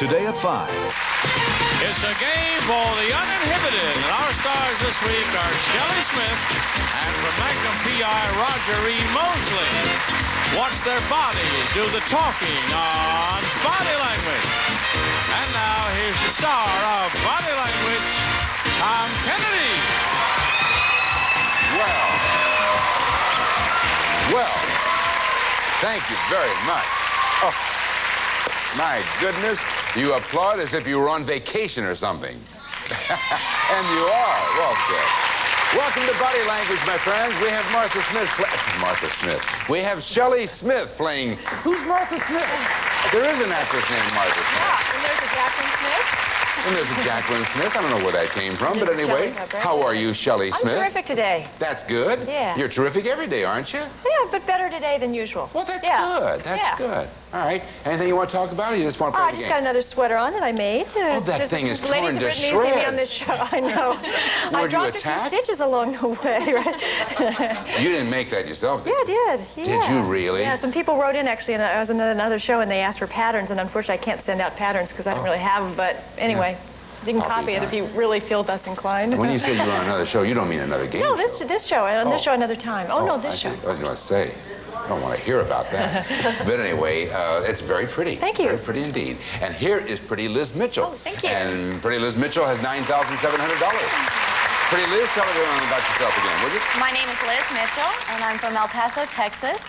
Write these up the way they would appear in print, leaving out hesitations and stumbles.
today at 5. It's a game for the uninhibited, and our stars this week are Shelley Smith and from Magnum PI Roger E. Mosley. Watch their bodies do the talking on Body Language. And now here's the star of Body Language, Tom Kennedy. Well, thank you very much. Oh, my goodness. You applaud as if you were on vacation or something. And you are. Well, good. Welcome to Body Language, my friends. We have Martha Smith. We have Shelley Smith playing. Who's Martha Smith? There is an actress named Martha Smith. Yeah, and there's a Jacqueline Smith. And there's a Jacqueline Smith. I don't know where that came from, but anyway. How are you, Shelley Smith? I'm terrific today. That's good. Yeah. You're terrific every day, aren't you? Yeah, but better today than usual. Well, that's good. That's good. All right. Anything you want to talk about, or you just want to play the game? I just got another sweater on that I made. Oh, that thing is torn to shreds. Ladies have written easy me on this show. I know. I dropped a few stitches along the way, right? You didn't make that yourself, did you? Yeah, I did. Yeah. Did you really? Yeah, some people wrote in, actually, and I was on another show, and they asked for patterns, and unfortunately, I can't send out patterns because I don't really have them, but anyway. Yeah. You can copy it if you really feel thus inclined. When you say you're on another show, you don't mean another game show. No, this show. On this show another time. Oh, no, this show. I was going to say, I don't want to hear about that. But anyway, it's very pretty. Thank you. Very pretty indeed. And here is pretty Liz Mitchell. Oh, thank you. And pretty Liz Mitchell has $9,700. Pretty Liz, tell everyone about yourself again, would you? My name is Liz Mitchell, and I'm from El Paso, Texas.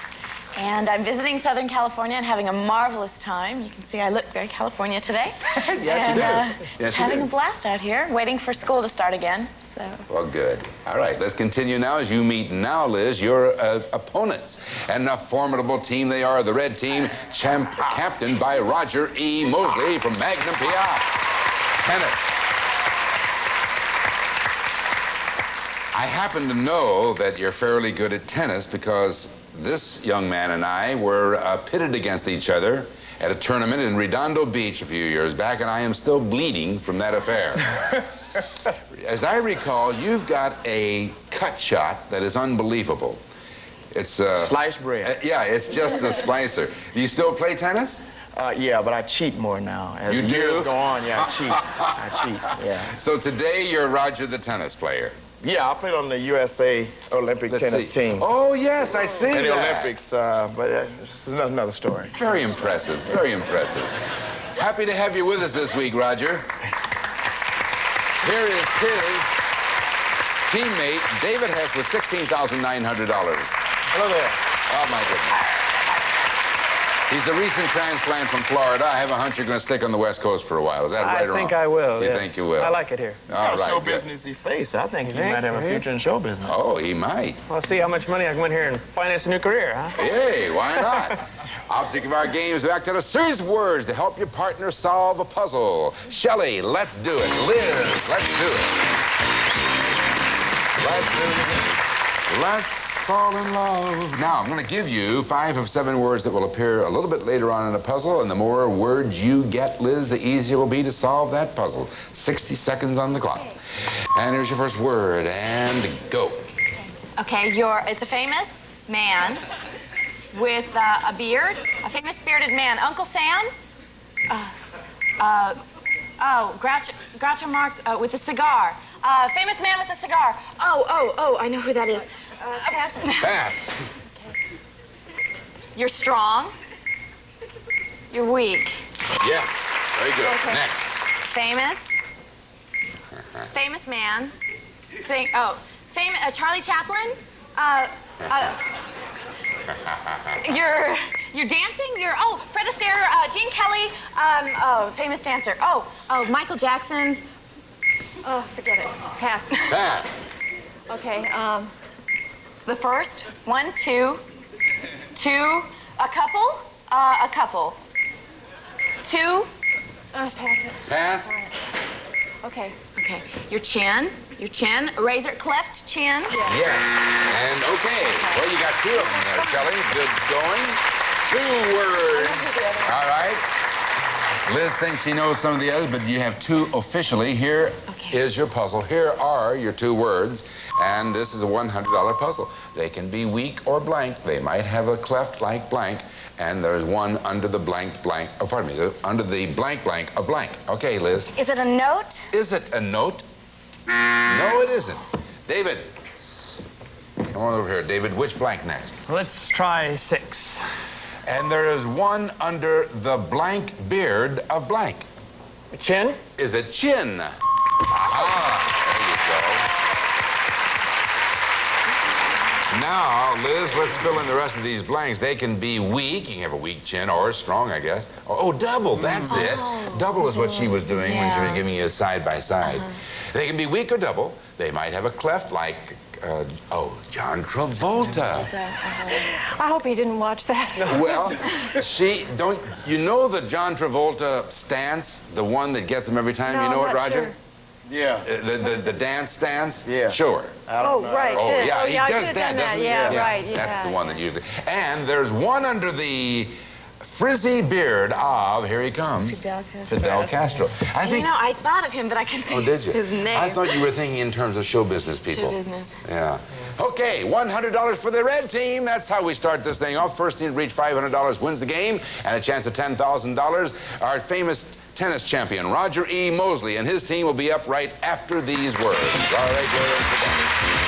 And I'm visiting Southern California and having a marvelous time. You can see I look very California today. Yes, you do. Yes, just having a blast out here, waiting for school to start again. So. Well, good. All right, let's continue now as you meet now, Liz, your opponents. And a formidable team they are, the red team, captained by Roger E. Mosley from Magnum PI. Tennis. I happen to know that you're fairly good at tennis because this young man and I were pitted against each other at a tournament in Redondo Beach a few years back, and I am still bleeding from that affair. As I recall, you've got a cut shot that is unbelievable. It's sliced bread. Yeah, it's just a slicer. Do you still play tennis? Yeah, but I cheat more now. As you years do? go on, yeah, I cheat, yeah. So today you're Roger the tennis player. Yeah, I played on the USA Olympic tennis team. Oh, yes, I see that. In the Olympics, but this is another story. Very impressive, very impressive. Happy to have you with us this week, Roger. Here is his teammate, David Hess, with $16,900. Hello there. Oh, my goodness. He's a recent transplant from Florida. I have a hunch you're going to stick on the West Coast for a while. Is that right or wrong? I think I will, You think you will? I like it here. All right, show good. business-y face. I think he might have a future in show business. Oh, he might. I'll see how much money I can win here and finance a new career, huh? Hey, why not? Object of our game is to act out a series of words to help your partner solve a puzzle. Shelley, let's do it. Liz, let's do it. Let's do it. Let's fall in love. Now, I'm going to give you 5 of 7 words that will appear a little bit later on in a puzzle, and the more words you get, Liz, the easier it will be to solve that puzzle. 60 seconds on the clock. And here's your first word, and go. Okay, it's a famous man with a beard, a famous bearded man. Uncle Sam? Groucho Marx with a cigar. Famous man with a cigar. Oh, I know who that is. Pass. Pass. You're strong. You're weak. Yes. Very good. Okay. Next. Famous. Famous man. Charlie Chaplin. You're dancing. Fred Astaire. Gene Kelly. Famous dancer. Michael Jackson. Oh, forget it. Pass. Pass. Okay. The first. 1, 2. 2. A couple. A couple. 2. Pass it. Pass. Okay. Your chin. A razor cleft chin. Yes. And okay. Well, you got 2 of them there, Shelley. Good going. 2 words. All right. Liz thinks she knows some of the others, but you have two officially. Here is your puzzle. Here are your two words, and this is a $100 puzzle. They can be weak or blank. They might have a cleft like blank, and there's one under the blank blank. Oh, pardon me. Under the blank blank, a blank. Okay, Liz. Is it a note? Is it a note? No, it isn't. David, come on over here. David, which blank next? Let's try 6. And there is one under the blank beard of blank. Chin? Is it chin? Aha, there you go. Now, Liz, let's fill in the rest of these blanks. They can be weak. You can have a weak chin or strong, I guess. Oh, double, that's it. Double is what she was doing when she was giving you a side-by-side. They can be weak or double. They might have a cleft like, John Travolta. I hope he didn't watch that. Well, you know the John Travolta stance, the one that gets him every time? No, you know I'm it, not Roger? sure. Yeah. The dance stance? Yeah. Sure. Oh, right. Oh, this. yeah, Oh, he yeah, I does should that, have done doesn't he? Yeah, right. Yeah. That's the one that usually. And there's one under the frizzy beard of, here he comes, Fidel Castro. I think, You know, I thought of him, but I couldn't think did you? of his name. I thought you were thinking in terms of show business people. Show business. Yeah. Okay, $100 for the red team. That's how we start this thing off. First team to reach $500 wins the game, and a chance at $10,000. Our famous tennis champion, Roger E. Mosley, and his team will be up right after these words. All right, go ahead.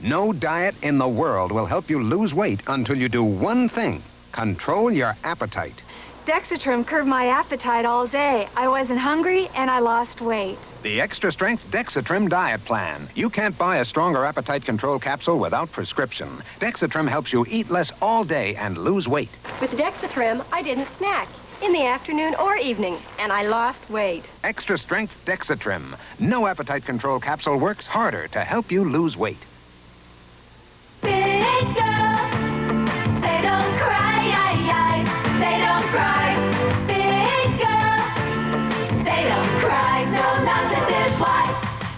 No diet in the world will help you lose weight until you do one thing: control your appetite. Dexatrim curbed my appetite all day. I wasn't hungry and I lost weight. The extra strength Dexatrim diet plan. You can't buy a stronger appetite control capsule without prescription. Dexatrim helps you eat less all day and lose weight. With Dexatrim, I didn't snack in the afternoon or evening, and I lost weight. Extra strength Dexatrim. No appetite control capsule works harder to help you lose weight. Big girls, they don't cry, they don't cry. Big girls, they don't cry, no nonsense is why.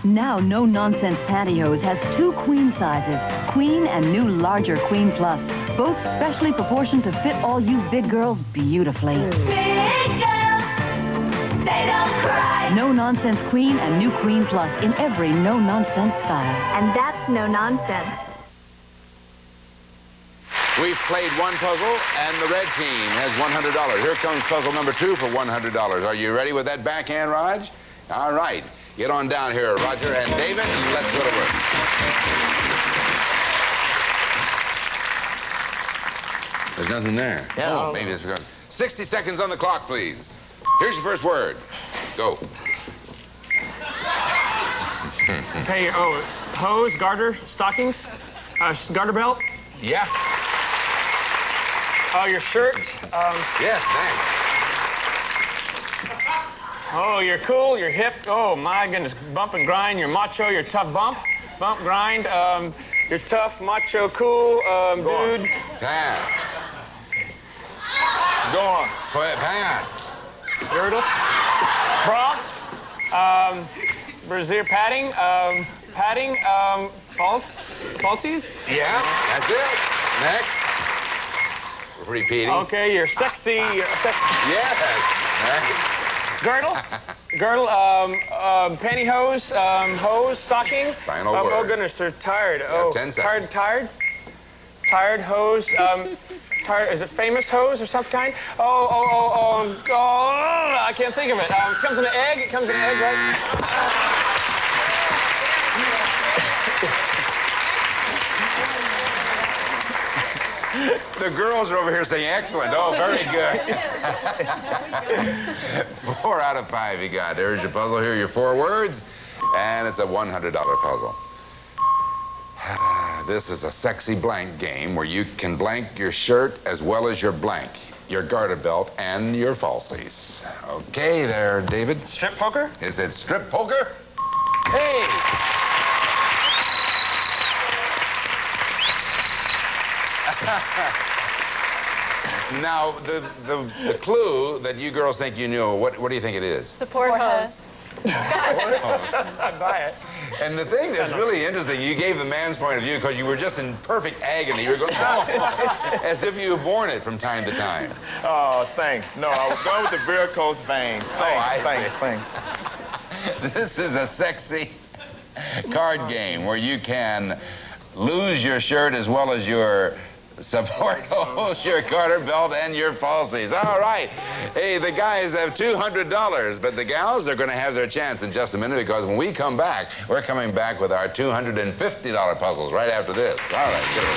Now No Nonsense Pantyhose has 2 queen sizes, Queen and new larger Queen Plus, both specially proportioned to fit all you big girls beautifully. Big girls, they don't cry. No Nonsense Queen and new Queen Plus in every No Nonsense style. And that's no nonsense. We've played one puzzle, and the red team has $100. Here comes puzzle number 2 for $100. Are you ready with that backhand, Raj? All right. Get on down here, Roger and David, and let's go to work. There's nothing there. Yeah, Oh, maybe it's because... 60 seconds on the clock, please. Here's your first word. Go. Okay, it's hose, garter, stockings, garter belt. Yeah. Your shirt. Yes, thanks. Oh, you're cool, you're hip. Oh, my goodness. Bump and grind, you're macho, you're tough. Bump, grind. You're tough, macho, cool, dude. Pass. Go on. Go ahead, pass. Girdle. Bra. Brassiere padding. Falsies. Yeah, that's it. Next. Repeating. Okay, you're sexy. Yes. Next. Girdle, pantyhose, hose, stocking. Final Oh word. goodness, they're tired. Yeah, 10 seconds. Tired hose. Tired. Is it famous hose or some kind? Oh, I can't think of it. It comes in an egg. It comes in an egg, right? The girls are over here saying excellent. Oh, very good. 4 out of 5 you got. There's your puzzle. Here are your 4 words. And it's a $100 puzzle. This is a sexy blank game where you can blank your shirt as well as your blank, your garter belt, and your falsies. Okay there, David. Strip poker? Is it strip poker? Hey! Now, the clue that you girls think you knew, what do you think it is? Support hose. I'd buy it. And the thing that's really interesting, you gave the man's point of view because you were just in perfect agony. You were going, oh, as if you were born it from time to time. Oh, thanks. No, I was going with the varicose veins. Thanks. This is a sexy card game where you can lose your shirt as well as your support hose, your garter belt, and your falsies. All right. Hey, the guys have $200, but the gals are going to have their chance in just a minute because when we come back, we're coming back with our $250 puzzles right after this. All right, get it.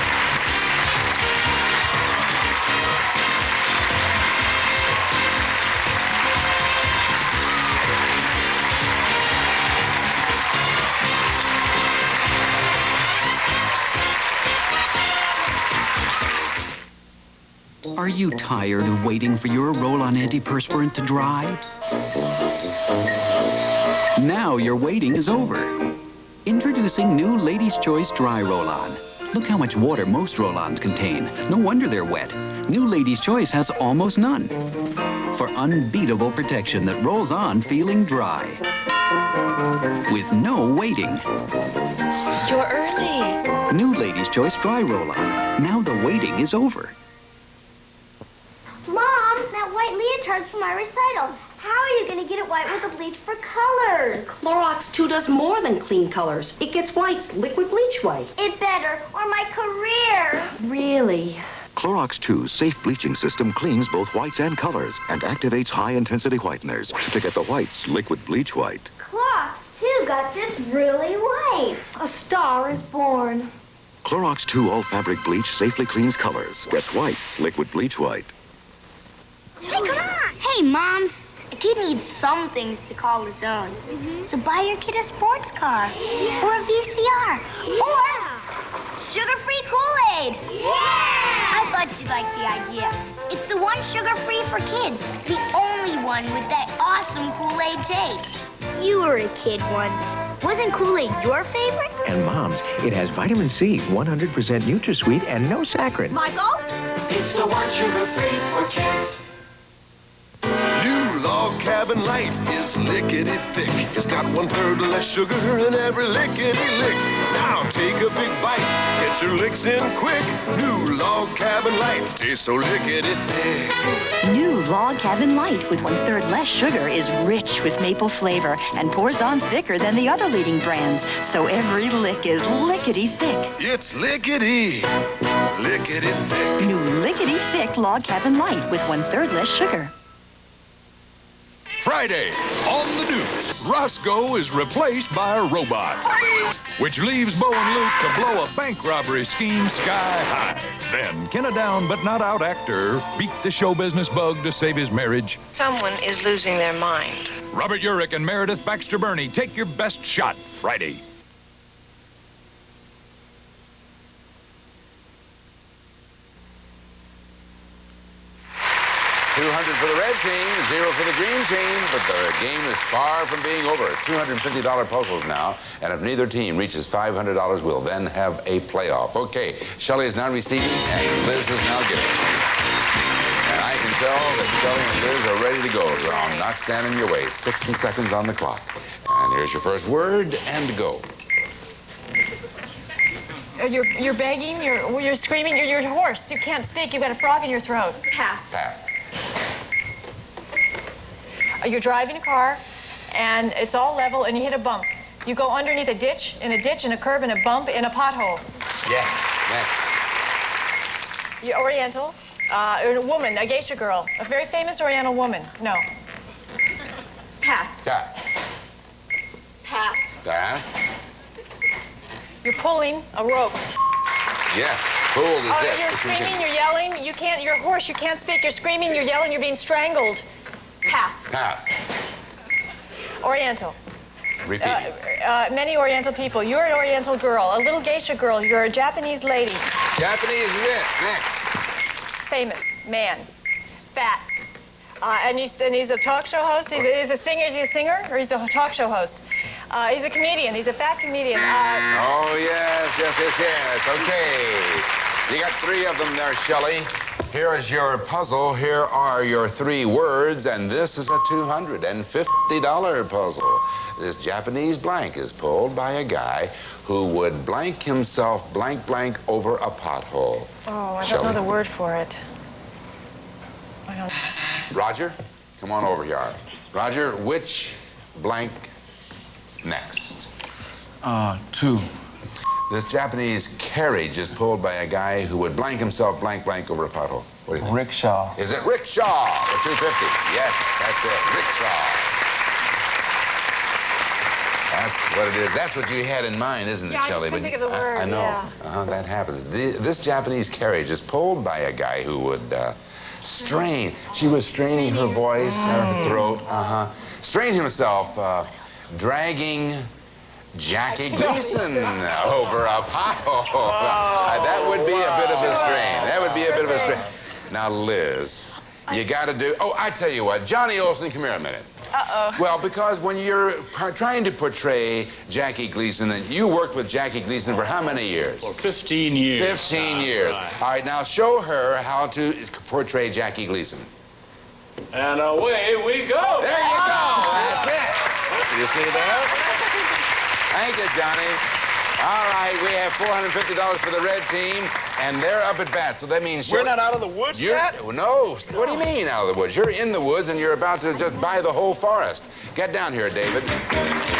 Are you tired of waiting for your roll-on antiperspirant to dry? Now your waiting is over. Introducing new Lady's Choice Dry Roll-On. Look how much water most roll-ons contain. No wonder they're wet. New Lady's Choice has almost none. For unbeatable protection that rolls on feeling dry. With no waiting. You're early. New Lady's Choice Dry Roll-On. Now the waiting is over. Mom, that white leotard's for my recital. How are you going to get it white with a bleach for colors? Clorox 2 does more than clean colors. It gets whites liquid bleach white. It better, or my career. Really? Clorox 2's safe bleaching system cleans both whites and colors and activates high-intensity whiteners to get the whites liquid bleach white. Clorox 2 got this really white. A star is born. Clorox 2 all-fabric bleach safely cleans colors, gets whites liquid bleach white. Hey, come on. Hey, Moms. A kid needs some things to call his own. So buy your kid a sports car. Or a VCR. Or sugar-free Kool-Aid. I thought you'd like the idea. It's the one sugar-free for kids. The only one with that awesome Kool-Aid taste. You were a kid once. Wasn't Kool-Aid your favorite? And Moms, it has vitamin C, 100% NutraSweet, and no saccharin. Michael? It's the one sugar-free for kids. New Log Cabin Light is lickety-thick. It's got 1/3 less sugar in every lickety-lick. Now take a big bite, get your licks in quick. New Log Cabin Light tastes so lickety-thick. New Log Cabin Light with 1/3 less sugar is rich with maple flavor and pours on thicker than the other leading brands. So every lick is lickety-thick. It's lickety-thick. New lickety-thick Log Cabin Light with 1/3 less sugar. Friday, on the news, Roscoe is replaced by a robot, which leaves Bo and Luke to blow a bank robbery scheme sky high. Then, can a down but not out actor beat the show business bug to save his marriage? Someone is losing their mind. Robert Urich and Meredith Baxter Burney take your best shot Friday. $200 for the red team, 0 for the green team, but the game is far from being over. $250 puzzles now, and if neither team reaches $500, we'll then have a playoff. Okay, Shelley is now receiving, and Liz is now giving. And I can tell that Shelley and Liz are ready to go, so I'm not standing in your way. 60 seconds on the clock. And here's your first word, and go. You're begging, you're screaming, you're hoarse. You can't speak, you've got a frog in your throat. Pass. Pass. You're driving a car, and it's all level, and you hit a bump. You go underneath a ditch, in a curb, in a bump, in a pothole. Yes. Next. You're Oriental. A woman, a geisha girl. A very famous Oriental woman. No. Pass. Pass. Pass. Pass. You're pulling a rope. Yes. Pulled is it. You're screaming, you're yelling. You can't, you're hoarse, you can't speak. You're screaming, you're yelling, you're being strangled. Pass. Pass. Oriental. Repeat. Many Oriental people. You're an Oriental girl, a little geisha girl. You're a Japanese lady. Japanese is it. Next. Famous man. Fat. And he's a talk show host. He's a singer. Is he a singer or he's a talk show host? He's a comedian. He's a fat comedian. Oh, yes. Okay. You got 3 of them there, Shelley. Here is your puzzle. Here are your 3 words, and this is a $250 puzzle. This Japanese blank is pulled by a guy who would blank himself blank blank over a pothole. Oh, I don't know the word for it. Roger, come on over here. Roger, which blank next? 2. This Japanese carriage is pulled by a guy who would blank himself blank blank over a pothole. What do you think? Rickshaw. Is it rickshaw? For $250. Yes, that's it. Rickshaw. That's what it is. That's what you had in mind, isn't it, Yeah, Shelley? I just couldn't think of the word. I know. Yeah. That happens. This Japanese carriage is pulled by a guy who would strain. She was straining her voice, her throat. Strain himself, dragging Jackie Gleason over a pothole. That would be a bit of a strain. That would be a bit of a strain. Now, Liz, you got to do... Oh, I tell you what. Johnny Olsen, come here a minute. Uh-oh. Well, because when you're trying to portray Jackie Gleason, and you worked with Jackie Gleason for how many years? For 15 years. 15 years. Right. All right, now show her how to portray Jackie Gleason. And away we go. There you go. That's it. You see that? Thank you, Johnny. All right, we have $450 for the red team, and they're up at bat, so that means... We're not out of the woods yet? No. What do you mean out of the woods? You're in the woods, and you're about to just buy the whole forest. Get down here, David.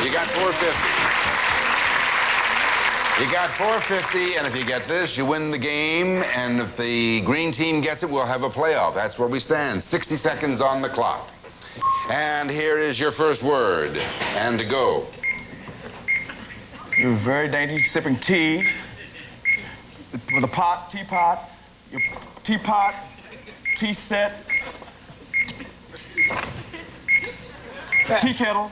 You got $450. You got $450, and if you get this, you win the game, and if the green team gets it, we'll have a playoff. That's where we stand. 60 seconds on the clock. And here is your first word, and to go. You're very dainty, sipping tea with a pot, teapot, your teapot, tea set, tea kettle.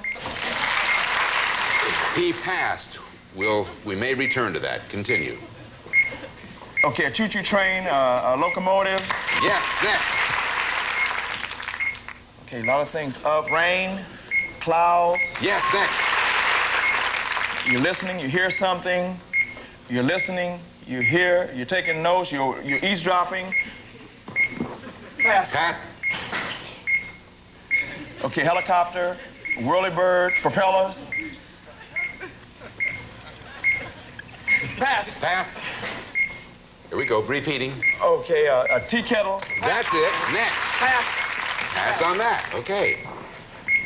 He passed. We may return to that. Continue. Okay, a choo-choo train, a locomotive. Yes, next. Okay, a lot of things. Up, rain, clouds. Yes, next. You're listening, you hear something. You're listening, you hear, you're taking notes, you're eavesdropping. Pass. Pass. Okay, helicopter, whirlybird, propellers. Pass. Pass. Here we go, repeating. Okay, a tea kettle. That's it. Next. Pass. Pass on that. Okay.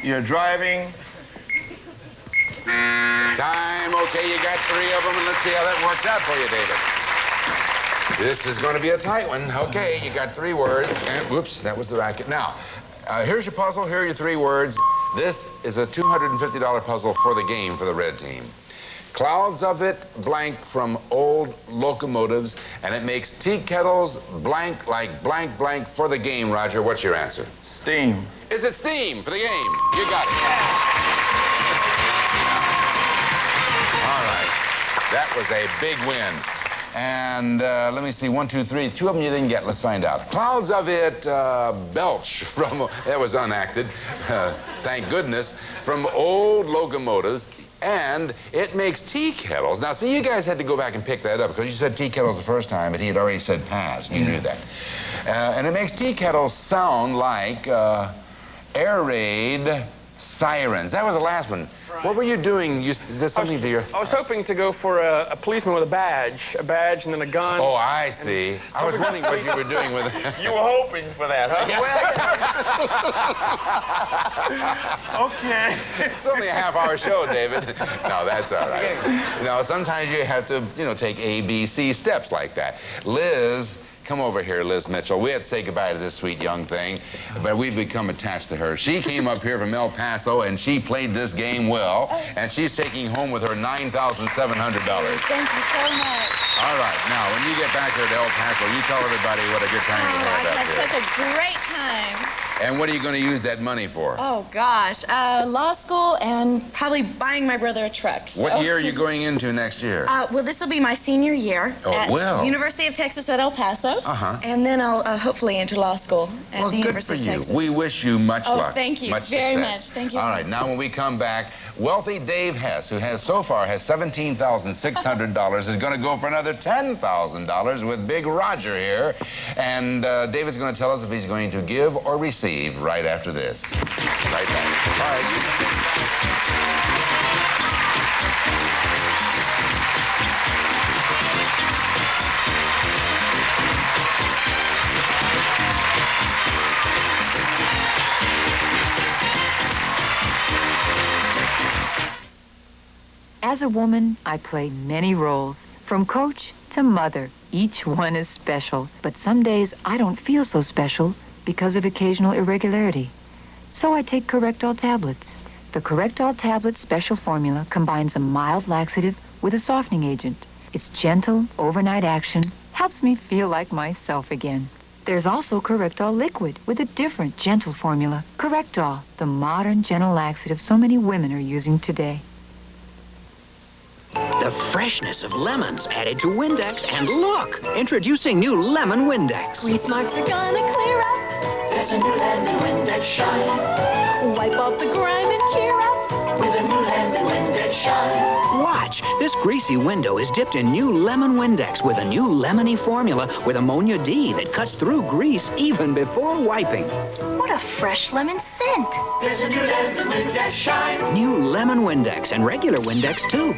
You're driving. Time. Okay, you got 3 of them, and let's see how that works out for you, David. This is going to be a tight one. Okay, you got 3 words. And whoops, that was the racket. Now, here's your puzzle. Here are your 3 words. This is a $250 puzzle for the game for the red team. Clouds of it blank from old locomotives, and it makes tea kettles blank like blank blank for the game. Roger, what's your answer? Steam. Is it steam for the game? You got it. All right. That was a big win. And let me see, 1, 2, 3. 2 of them you didn't get. Let's find out. Clouds of it belch from, that was unacted, thank goodness, from old locomotives. And it makes tea kettles. Now, see, you guys had to go back and pick that up because you said tea kettles the first time, but he had already said pass. You knew that. And it makes tea kettles sound like air raid sirens. That was the last one. Right. What were you doing? You did something to your... I was hoping to go for a policeman with a badge and then a gun. Oh, I see. I was wondering what you were doing with it. You were hoping for that, huh? Yeah. Okay. It's only a half-hour show, David. No, that's all right. No, sometimes you have to, take A, B, C steps like that. Liz... Come over here, Liz Mitchell. We had to say goodbye to this sweet young thing, but we've become attached to her. She came up here from El Paso, and she played this game well, and she's taking home with her $9,700. Thank you so much. All right. Now, when you get back here to El Paso, you tell everybody what a good time you had up here. I had such a great time. And what are you going to use that money for? Oh, gosh. Law school and probably buying my brother a truck. What year are you going into next year? Well, this will be my senior year at University of Texas at El Paso. And then I'll hopefully enter law school at the University of Texas. We wish you much luck. Thank you very much. Thank you. All right, now when we come back, wealthy Dave Hess, who has so far has $17,600, is going to go for another $10,000 with Big Roger here. And David's going to tell us if he's going to give or receive right after this. Right back. All right. As a woman, I play many roles, from coach to mother. Each one is special, but some days I don't feel so special because of occasional irregularity. So I take Correctol tablets. The Correctol tablet special formula combines a mild laxative with a softening agent. Its gentle, overnight action helps me feel like myself again. There's also Correctol liquid with a different, gentle formula. Correctol, the modern, gentle laxative so many women are using today. The freshness of lemons added to Windex, and look! Introducing new Lemon Windex. Grease marks are gonna clear up. There's a new Lemon Windex shine. Wipe off the grime and cheer up with a new Lemon Windex shine. Watch! This greasy window is dipped in new Lemon Windex with a new lemony formula with ammonia D that cuts through grease even before wiping. What a fresh lemon scent. There's a new Lemon Windex shine. New Lemon Windex and regular Windex, too.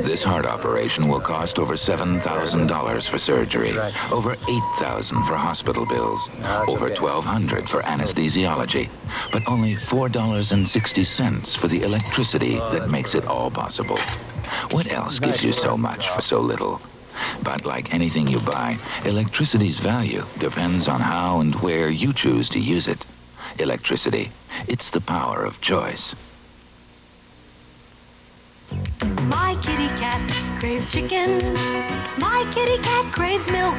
This heart operation will cost over $7,000 for surgery, over $8,000 for hospital bills, over $1,200 for anesthesiology, but only $4.60 for the electricity that makes it all possible. What else gives you so much for so little? But like anything you buy, electricity's value depends on how and where you choose to use it. Electricity, it's the power of choice. My kitty cat craves chicken. My kitty cat craves milk.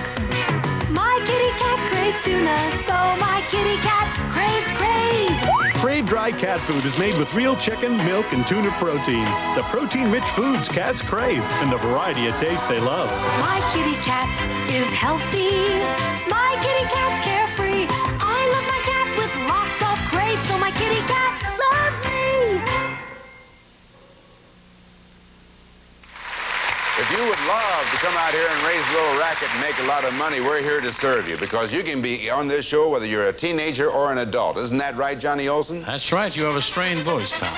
My kitty cat craves tuna. So my kitty cat craves Crave. Crave Dry Cat Food is made with real chicken, milk, and tuna proteins. The protein-rich foods cats crave and the variety of taste they love. My kitty cat is healthy. My kitty cat's carefree. I love my cat with lots of Crave, so my kitty cat loves me. If you would love to come out here and raise a little racket and make a lot of money, we're here to serve you, because you can be on this show whether you're a teenager or an adult. Isn't that right, Johnny Olson? That's right. You have a strained voice, Tom.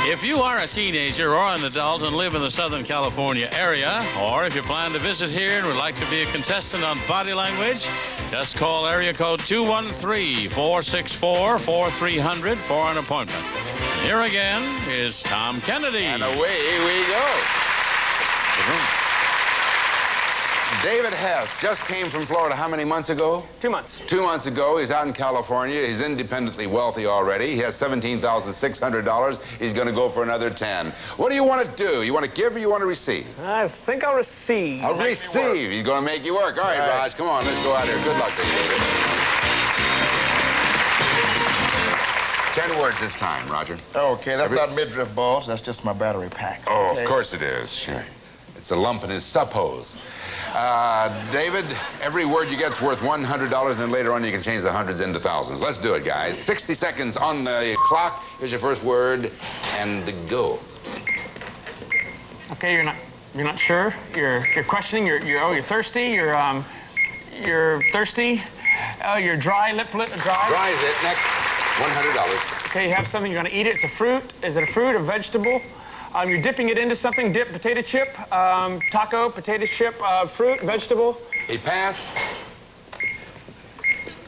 If you are a teenager or an adult and live in the Southern California area, or if you plan to visit here and would like to be a contestant on Body Language, just call area code 213-464-4300 for an appointment. Here again is Tom Kennedy. And away we go. David Hess just came from Florida how many months ago? 2 months. 2 months ago. He's out in California. He's independently wealthy already. He has $17,600. He's going to go for another 10. What do you want to do? You want to give or you want to receive? I think I'll receive. I'll receive. He's going to make you work. All right, Raj, come on. Let's go out here. Good luck to you, David. 10 words this time, Roger. Okay, that's not midriff balls. That's just my battery pack. Oh, Okay. of course it is. Sure. It's a lump in his suppose. David, every word you get's worth $100, and then later on you can change the hundreds into thousands. Let's do it, guys. 60 seconds on the clock. Here's your first word, and go. Okay, you're not sure. You're questioning. You're thirsty. You're thirsty. You're dry. Dry. Dry is it. Next, $100. Okay, you have something. You're going to eat it. It's a fruit. Is it a fruit? A vegetable? You're dipping it into something. Dip, potato chip, taco, potato chip, fruit, vegetable. A pass.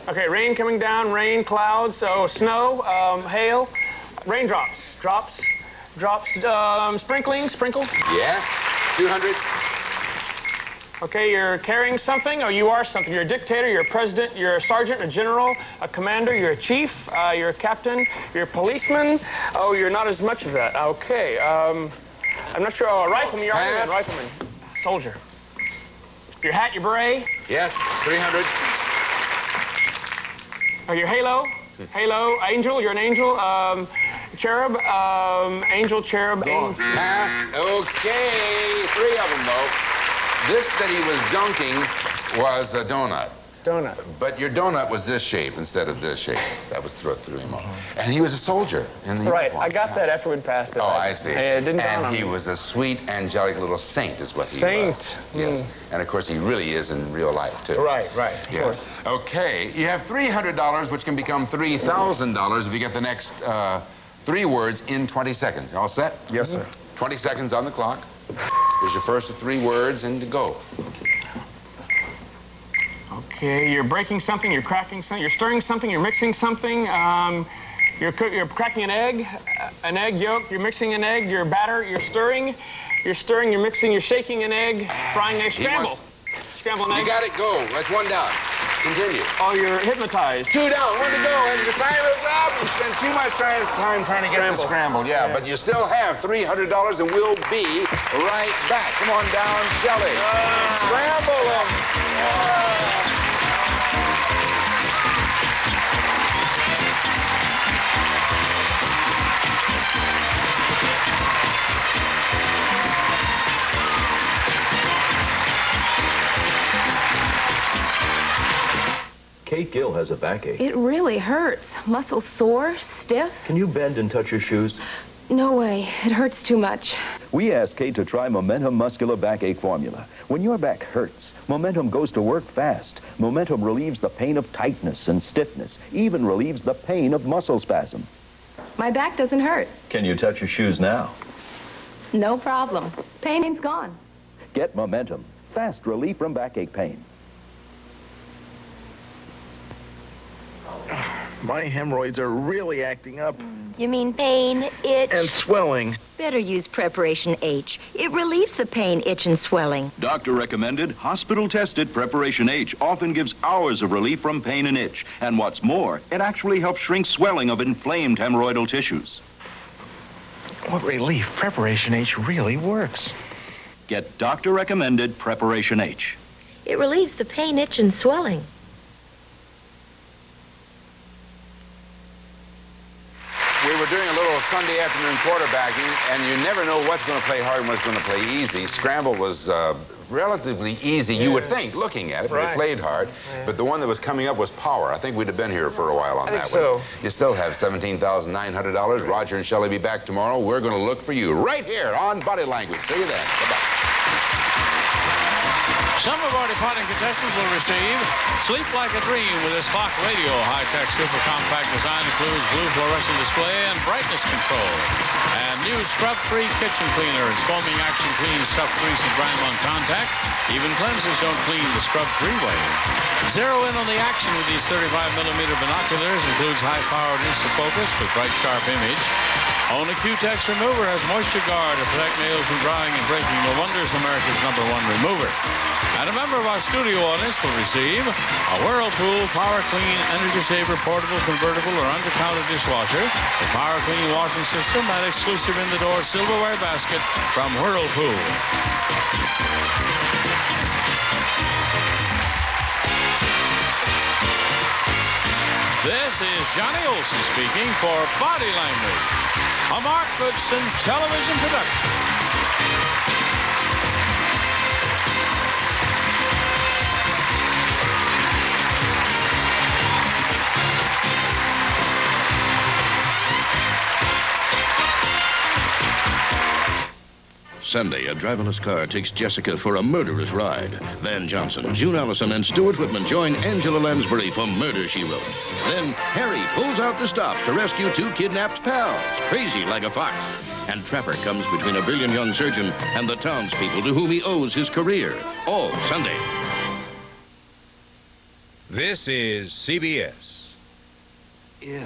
Okay, rain coming down, rain, clouds, so snow, hail, raindrops, drops, sprinkling, sprinkle. Yes, 200. Okay, you're carrying something, or you are something. You're a dictator, you're a president, you're a sergeant, a general, a commander, you're a chief, you're a captain, you're a policeman. Oh, you're not as much of that. Okay, I'm not sure. Oh, a rifleman, you're a rifleman. Soldier. Your hat, your beret? Yes, 300. Your halo? Halo, angel, you're an angel. Cherub, angel, cherub, angel. Pass. Okay, 3 of them, though. This that he was dunking was a donut. Donut. But your donut was this shape instead of this shape. That was threw him off. And he was a soldier in the Right, uniform. I got that after we'd passed it. Oh, I see. It didn't dawn on and he me. was a sweet, angelic little saint is what he was. Saint. Yes. And of course, he really is in real life, too. Right, right. Yes. Okay, you have $300, which can become $3,000 if you get the next 3 words in 20 seconds. You all set? Yes, sir. 20 seconds on the clock. Here's your first of 3 words, and to go. Okay, you're breaking something, you're cracking something, you're stirring something, you're mixing something, you're cracking an egg yolk, you're mixing an egg, you're batter, you're stirring, you're mixing, you're shaking an egg, frying an egg, scramble. Scramble an egg. You got it, go. That's 1 down. Continue. Oh, you're hypnotized. 2 down, 1 to go, and the time is up. You spent too much time trying to get the scramble. Yeah, but you still have $300, and we'll be right back. Come on down, Shelley. Scramble them. Kate Gill has a backache. It really hurts. Muscles sore, stiff. Can you bend and touch your shoes? No way. It hurts too much. We asked Kate to try Momentum Muscular Backache Formula. When your back hurts, Momentum goes to work fast. Momentum relieves the pain of tightness and stiffness, even relieves the pain of muscle spasm. My back doesn't hurt. Can you touch your shoes now? No problem. Pain's gone. Get Momentum. Fast relief from backache pain. My hemorrhoids are really acting up. You mean pain, itch? And swelling. Better use Preparation H. It relieves the pain, itch, and swelling. Doctor recommended, hospital-tested Preparation H often gives hours of relief from pain and itch. And what's more, it actually helps shrink swelling of inflamed hemorrhoidal tissues. What relief. Preparation H really works. Get doctor recommended Preparation H. It relieves the pain, itch, and swelling. We were doing a little Sunday afternoon quarterbacking, and you never know what's going to play hard and what's going to play easy. Scramble was relatively easy, you would think, looking at it, but it played hard. But the one that was coming up was power. I think we'd have been here for a while on that one. You still have $17,900. Roger and Shelley be back tomorrow. We're going to look for you right here on Body Language. See you then. Bye-bye. Some of our departing contestants will receive Sleep Like a Dream with this clock radio. High-tech super compact design includes blue fluorescent display and brightness control. And new scrub-free kitchen cleaner. Its foaming action cleans stuff, grease, and grime on contact. Even cleansers don't clean the scrub-free way. Zero in on the action with these 35mm binoculars. Includes high-powered instant focus with bright, sharp image. Only Q-Tex remover has moisture guard to protect nails from drying and breaking. No wonder it's America's #1 remover. And a member of our studio audience will receive a Whirlpool Power Clean Energy Saver portable, convertible, or under-counter dishwasher, a Power Clean washing system, and exclusive in-the-door silverware basket from Whirlpool. This is Johnny Olson speaking for Body Language, a Mark Goodson television production. Sunday, a driverless car takes Jessica for a murderous ride. Van Johnson, June Allison, and Stuart Whitman join Angela Lansbury for Murder, She Wrote. Then Harry pulls out the stops to rescue 2 kidnapped pals, crazy like a fox. And Trapper comes between a brilliant young surgeon and the townspeople to whom he owes his career. All Sunday. This is CBS. Yeah.